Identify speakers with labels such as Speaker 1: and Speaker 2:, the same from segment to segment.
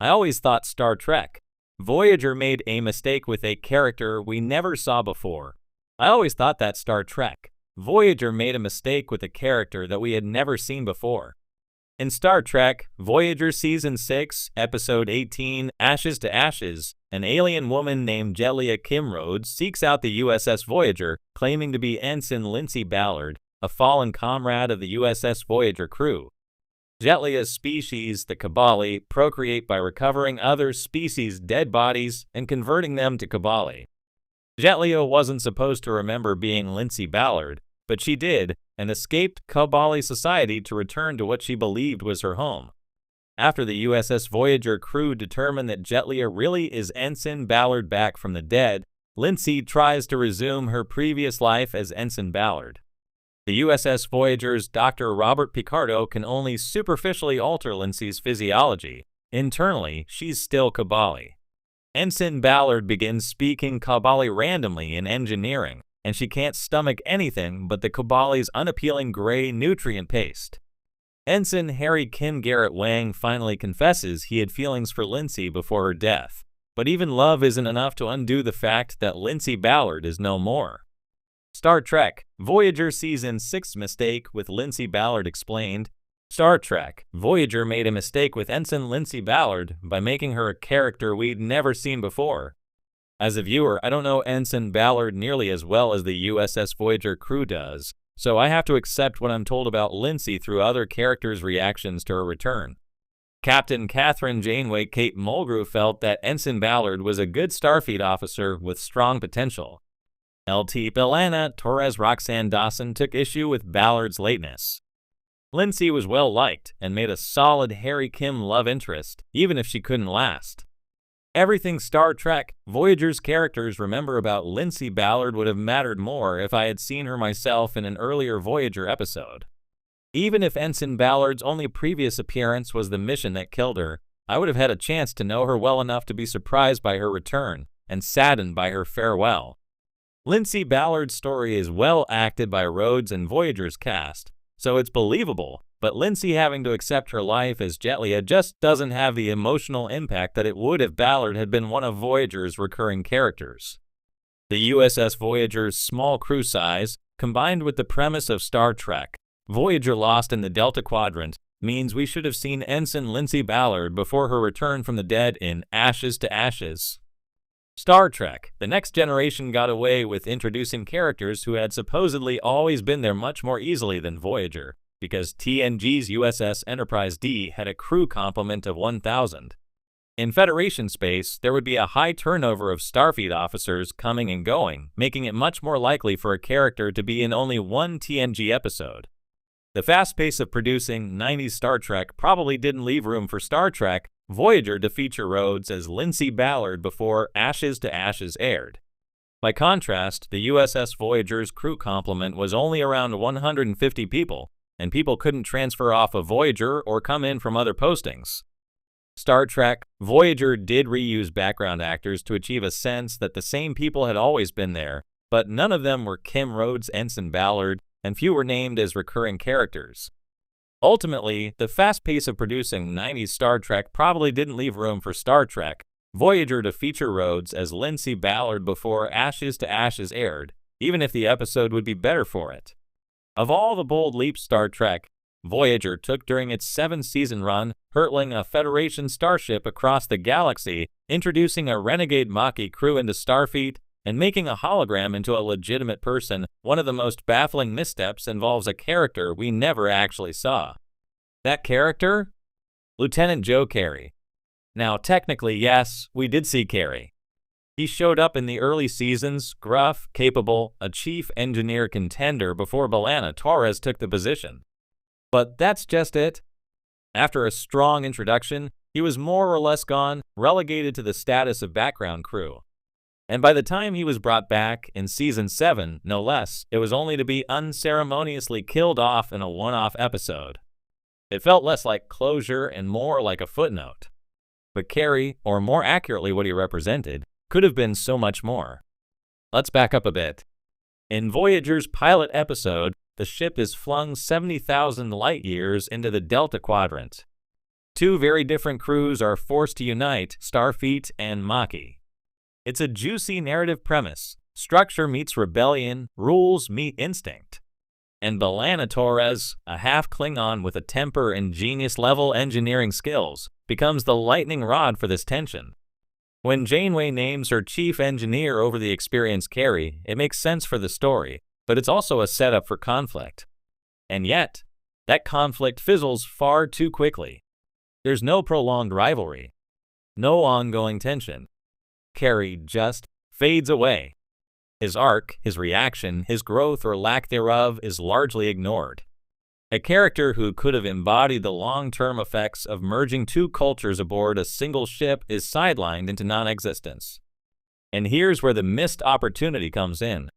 Speaker 1: I always thought Star Trek. Voyager made a mistake with a character we never saw before. I always thought that Star Trek. Voyager made a mistake with a character that we had never seen before. In Star Trek, Voyager Season 6, Episode 18, Ashes to Ashes, an alien woman named Jelia Kim Rhodes seeks out the USS Voyager, claiming to be Ensign Lindsay Ballard, a fallen comrade of the USS Voyager crew. Jelia's species, the Kabali, procreate by recovering other species' dead bodies and converting them to Kabali. Jelia wasn't supposed to remember being Lindsay Ballard, but she did, and escaped Kabali society to return to what she believed was her home. After the USS Voyager crew determined that Jelia really is Ensign Ballard back from the dead, Lindsay tries to resume her previous life as Ensign Ballard. The USS Voyager's Dr. Robert Picardo can only superficially alter Lindsay's physiology. Internally, she's still Kabali. Ensign Ballard begins speaking Kabali randomly in engineering, and she can't stomach anything but the Kabali's unappealing gray nutrient paste. Ensign Harry Kim Garrett Wang finally confesses he had feelings for Lindsay before her death, but even love isn't enough to undo the fact that Lindsay Ballard is no more. Star Trek, Voyager Season 6 mistake with Lindsay Ballard explained. Star Trek, Voyager made a mistake with Ensign Lindsay Ballard by making her a character we'd never seen before. As a viewer, I don't know Ensign Ballard nearly as well as the USS Voyager crew does, so I have to accept what I'm told about Lindsay through other characters' reactions to her return. Captain Catherine Janeway Kate Mulgrew felt that Ensign Ballard was a good Starfleet officer with strong potential. LT Belana Torres Roxanne Dawson took issue with Ballard's lateness. Lindsay was well liked and made a solid Harry Kim love interest, even if she couldn't last. Everything Star Trek, Voyager's characters remember about Lindsay Ballard would have mattered more if I had seen her myself in an earlier Voyager episode. Even if Ensign Ballard's only previous appearance was the mission that killed her, I would have had a chance to know her well enough to be surprised by her return and saddened by her farewell. Lindsay Ballard's story is well acted by Rhodes and Voyager's cast, so it's believable, but Lindsay having to accept her life as Jelia just doesn't have the emotional impact that it would if Ballard had been one of Voyager's recurring characters. The USS Voyager's small crew size, combined with the premise of Star Trek, Voyager lost in the Delta Quadrant, means we should have seen Ensign Lindsay Ballard before her return from the dead in Ashes to Ashes. Star Trek, The Next Generation got away with introducing characters who had supposedly always been there much more easily than Voyager, because TNG's USS Enterprise D had a crew complement of 1,000. In Federation space, there would be a high turnover of Starfleet officers coming and going, making it much more likely for a character to be in only one TNG episode. The fast pace of producing 90s Star Trek probably didn't leave room for Star Trek Voyager to feature Rhodes as Lindsay Ballard before Ashes to Ashes aired. By contrast, the USS Voyager's crew complement was only around 150 people, and people couldn't transfer off of Voyager or come in from other postings. Star Trek, Voyager did reuse background actors to achieve a sense that the same people had always been there, but none of them were Kim Rhodes, Ensign Ballard, and few were named as recurring characters. Ultimately, the fast pace of producing 90s Star Trek probably didn't leave room for Star Trek, Voyager to feature Rhodes as Lindsay Ballard before Ashes to Ashes aired, even if the episode would be better for it. Of all the bold leaps Star Trek, Voyager took during its 7-season run, hurtling a Federation starship across the galaxy, introducing a renegade Maquis crew into Starfleet, and making a hologram into a legitimate person, one of the most baffling missteps involves a character we never actually saw. That character? Lieutenant Joe Carey. Now, technically, yes, we did see Carey. He showed up in the early seasons, gruff, capable, a chief engineer contender before Belana Torres took the position. But that's just it. After a strong introduction, he was more or less gone, relegated to the status of background crew. And by the time he was brought back, in Season 7, no less, it was only to be unceremoniously killed off in a one-off episode. It felt less like closure and more like a footnote. But Carey, or more accurately what he represented, could have been so much more. Let's back up a bit. In Voyager's pilot episode, the ship is flung 70,000 light-years into the Delta Quadrant. Two very different crews are forced to unite, Starfleet and Maquis. It's a juicy narrative premise. Structure meets rebellion, rules meet instinct. And B'Elanna Torres, a half-Klingon with a temper and genius-level engineering skills, becomes the lightning rod for this tension. When Janeway names her chief engineer over the experienced Carey, it makes sense for the story, but it's also a setup for conflict. And yet, that conflict fizzles far too quickly. There's no prolonged rivalry, no ongoing tension. Carey just fades away. His arc, his reaction, his growth or lack thereof is largely ignored. A character who could have embodied the long-term effects of merging two cultures aboard a single ship is sidelined into non-existence. And here's where the missed opportunity comes in.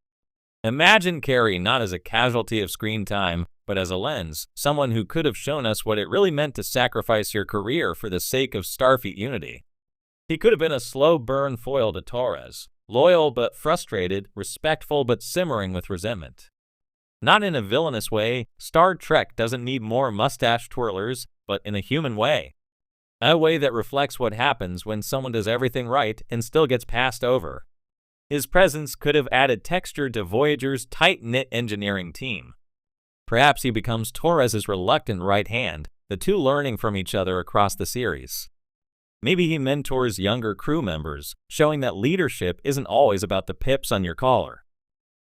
Speaker 1: Imagine Carey not as a casualty of screen time, but as a lens, someone who could have shown us what it really meant to sacrifice your career for the sake of Starfleet unity. He could have been a slow burn foil to Torres, loyal but frustrated, respectful but simmering with resentment. Not in a villainous way, Star Trek doesn't need more mustache twirlers, but in a human way. A way that reflects what happens when someone does everything right and still gets passed over. His presence could have added texture to Voyager's tight-knit engineering team. Perhaps he becomes Torres' reluctant right hand, the two learning from each other across the series. Maybe he mentors younger crew members, showing that leadership isn't always about the pips on your collar.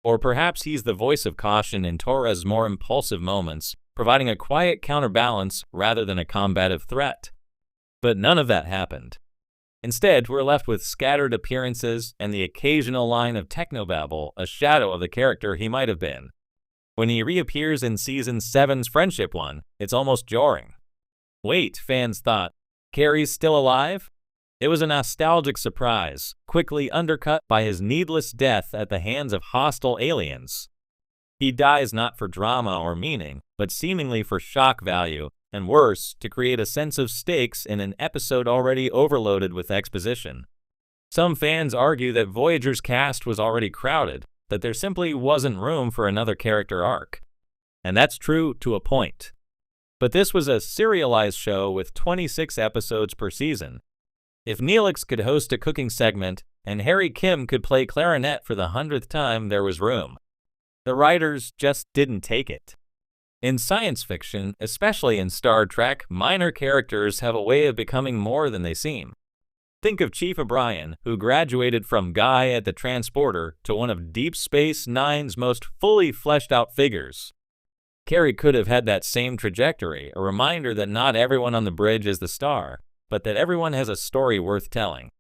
Speaker 1: Or perhaps he's the voice of caution in Torres' more impulsive moments, providing a quiet counterbalance rather than a combative threat. But none of that happened. Instead, we're left with scattered appearances and the occasional line of technobabble, a shadow of the character he might have been. When he reappears in Season 7's Friendship one, it's almost jarring. Wait, fans thought, Carey's still alive? It was a nostalgic surprise, quickly undercut by his needless death at the hands of hostile aliens. He dies not for drama or meaning, but seemingly for shock value, and worse, to create a sense of stakes in an episode already overloaded with exposition. Some fans argue that Voyager's cast was already crowded, that there simply wasn't room for another character arc. And that's true to a point. But this was a serialized show with 26 episodes per season. If Neelix could host a cooking segment, and Harry Kim could play clarinet for the 100th time, there was room. The writers just didn't take it. In science fiction, especially in Star Trek, minor characters have a way of becoming more than they seem. Think of Chief O'Brien, who graduated from Guy at the Transporter to one of Deep Space Nine's most fully fleshed out figures. Carey could have had that same trajectory, a reminder that not everyone on the bridge is the star, but that everyone has a story worth telling.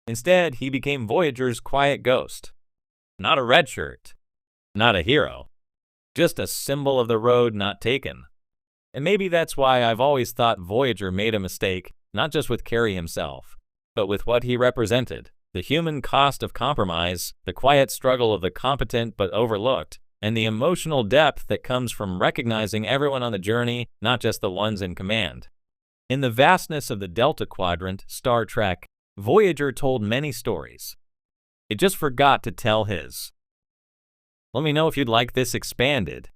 Speaker 1: Instead, he became Voyager's quiet ghost. Not a redshirt. Not a hero. Just a symbol of the road not taken. And maybe that's why I've always thought Voyager made a mistake, not just with Carey himself, but with what he represented. The human cost of compromise, the quiet struggle of the competent but overlooked, and the emotional depth that comes from recognizing everyone on the journey, not just the ones in command. In the vastness of the Delta Quadrant, Star Trek, Voyager told many stories. It just forgot to tell his. Let me know if you'd like this expanded.